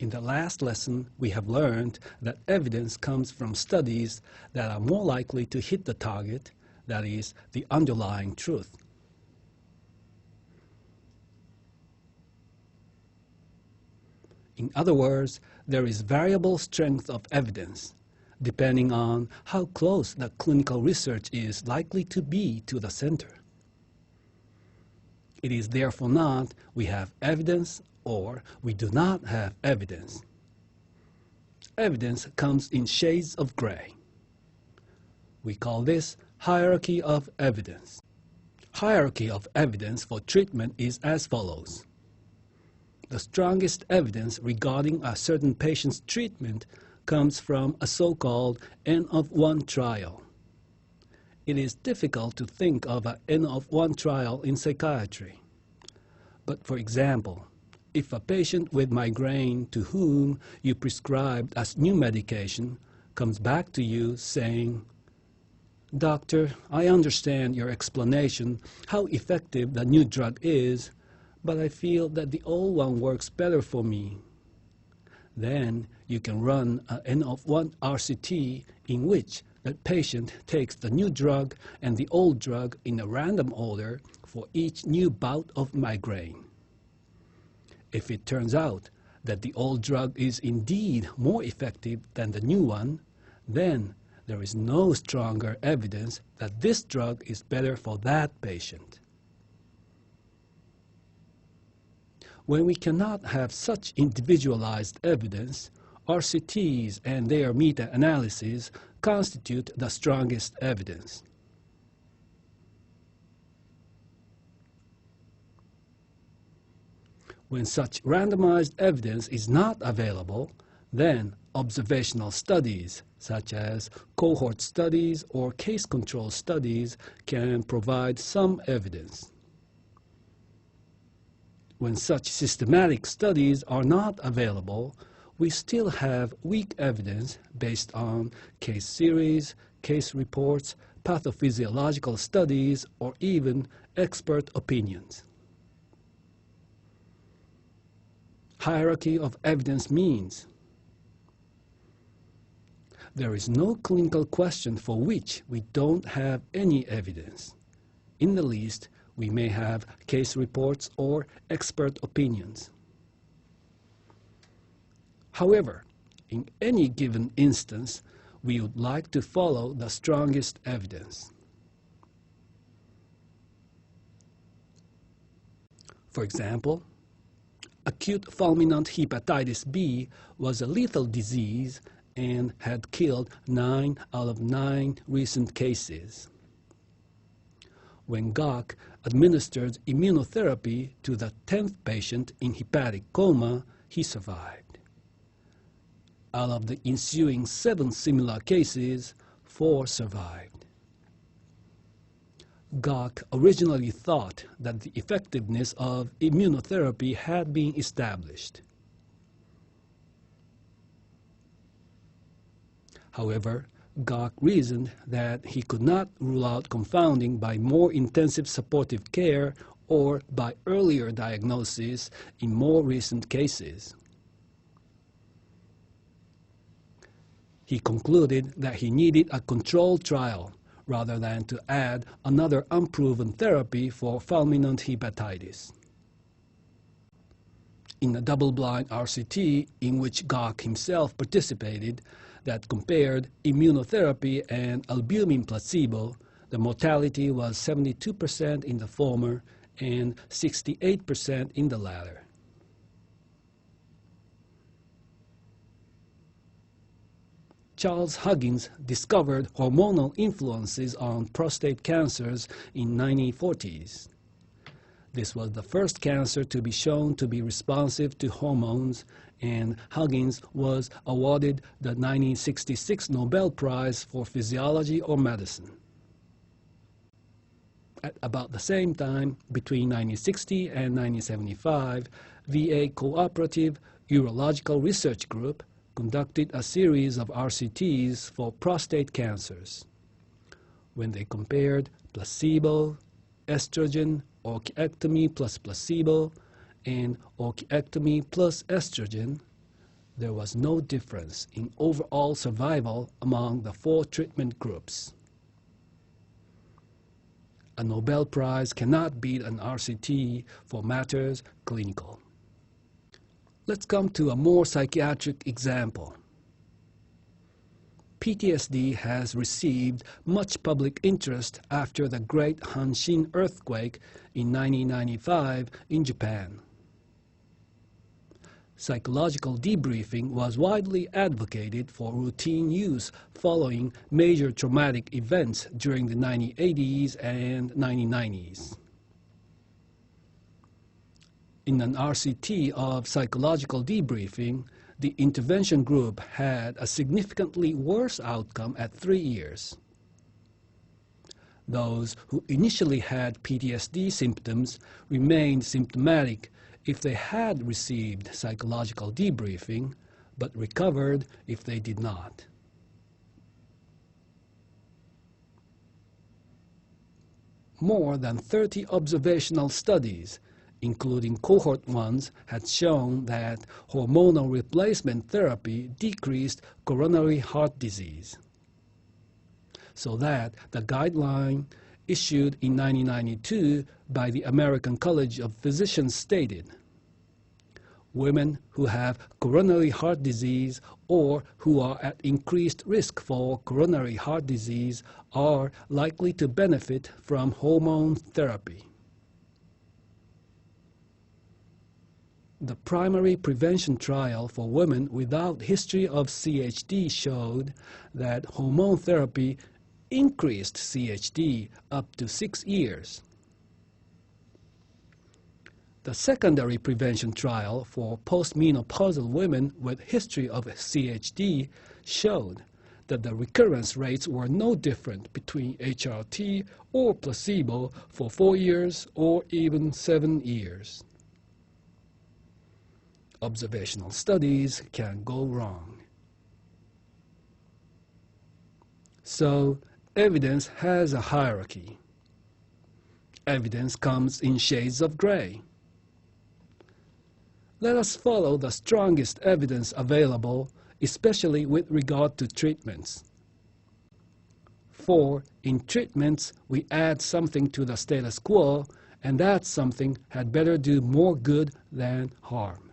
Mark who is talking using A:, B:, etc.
A: In the last lesson, we have learned that evidence comes from studies that are more likely to hit the target, that is, the underlying truth. In other words, there is variable strength of evidence, depending on how close the clinical research is likely to be to the center. It is therefore not we have evidence or we do not have evidence. Evidence comes in shades of gray. We call this hierarchy of evidence. Hierarchy of evidence for treatment is as follows. The strongest evidence regarding a certain patient's treatment comes from a so-called N-of-1 trial. It is difficult to think of an N-of-1 trial in psychiatry. But for example, if a patient with migraine to whom you prescribed a new medication comes back to you saying, "Doctor, I understand your explanation how effective the new drug is, but I feel that the old one works better for me," then you can run an N-of-1 RCT in which that patient takes the new drug and the old drug in a random order for each new bout of migraine. If it turns out that the old drug is indeed more effective than the new one, then there is no stronger evidence that this drug is better for that patient. When we cannot have such individualized evidence, RCTs and their meta-analyses constitute the strongest evidence. When such randomized evidence is not available, then observational studies, such as cohort studies or case control studies, can provide some evidence. When such systematic studies are not available, we still have weak evidence based on case series, case reports, pathophysiological studies, or even expert opinions. Hierarchy of evidence means there is no clinical question for which we don't have any evidence. In the least, we may have case reports or expert opinions. However, in any given instance, we would like to follow the strongest evidence. For example, acute fulminant hepatitis B was a lethal disease and had killed 9 out of 9 recent cases. When Gok administered immunotherapy to the 10th patient in hepatic coma, he survived. Out of the ensuing 7 similar cases, 4 survived. Gok originally thought that the effectiveness of immunotherapy had been established. However, Gok reasoned that he could not rule out confounding by more intensive supportive care or by earlier diagnosis in more recent cases. He concluded that he needed a controlled trial rather than to add another unproven therapy for fulminant hepatitis. In a double-blind RCT in which Gok himself participated that compared immunotherapy and albumin placebo, the mortality was 72% in the former and 68% in the latter. Charles Huggins discovered hormonal influences on prostate cancers in the 1940s. This was the first cancer to be shown to be responsive to hormones, and Huggins was awarded the 1966 Nobel Prize for Physiology or Medicine. At about the same time, between 1960 and 1975, VA Cooperative Urological Research Group conducted a series of RCTs for prostate cancers. When they compared placebo, estrogen, orchiectomy plus placebo, and orchiectomy plus estrogen, there was no difference in overall survival among the 4 treatment groups. A Nobel Prize cannot beat an RCT for matters clinical. Let's come to a more psychiatric example. PTSD has received much public interest after the Great Hanshin earthquake in 1995 in Japan. Psychological debriefing was widely advocated for routine use following major traumatic events during the 1980s and 1990s. In an RCT of psychological debriefing, the intervention group had a significantly worse outcome at 3 years. Those who initially had PTSD symptoms remained symptomatic if they had received psychological debriefing, but recovered if they did not. More than 30 observational studies, including cohort ones, had shown that hormonal replacement therapy decreased coronary heart disease, so that the guideline issued in 1992 by the American College of Physicians stated, women who have coronary heart disease or who are at increased risk for coronary heart disease are likely to benefit from hormone therapy. The primary prevention trial for women without history of CHD showed that hormone therapy increased CHD up to 6 years. The secondary prevention trial for postmenopausal women with history of CHD showed that the recurrence rates were no different between HRT or placebo for 4 years or even 7 years. Observational studies can go wrong. So, evidence has a hierarchy. Evidence comes in shades of gray. Let us follow the strongest evidence available, especially with regard to treatments. For in treatments, we add something to the status quo, and that something had better do more good than harm.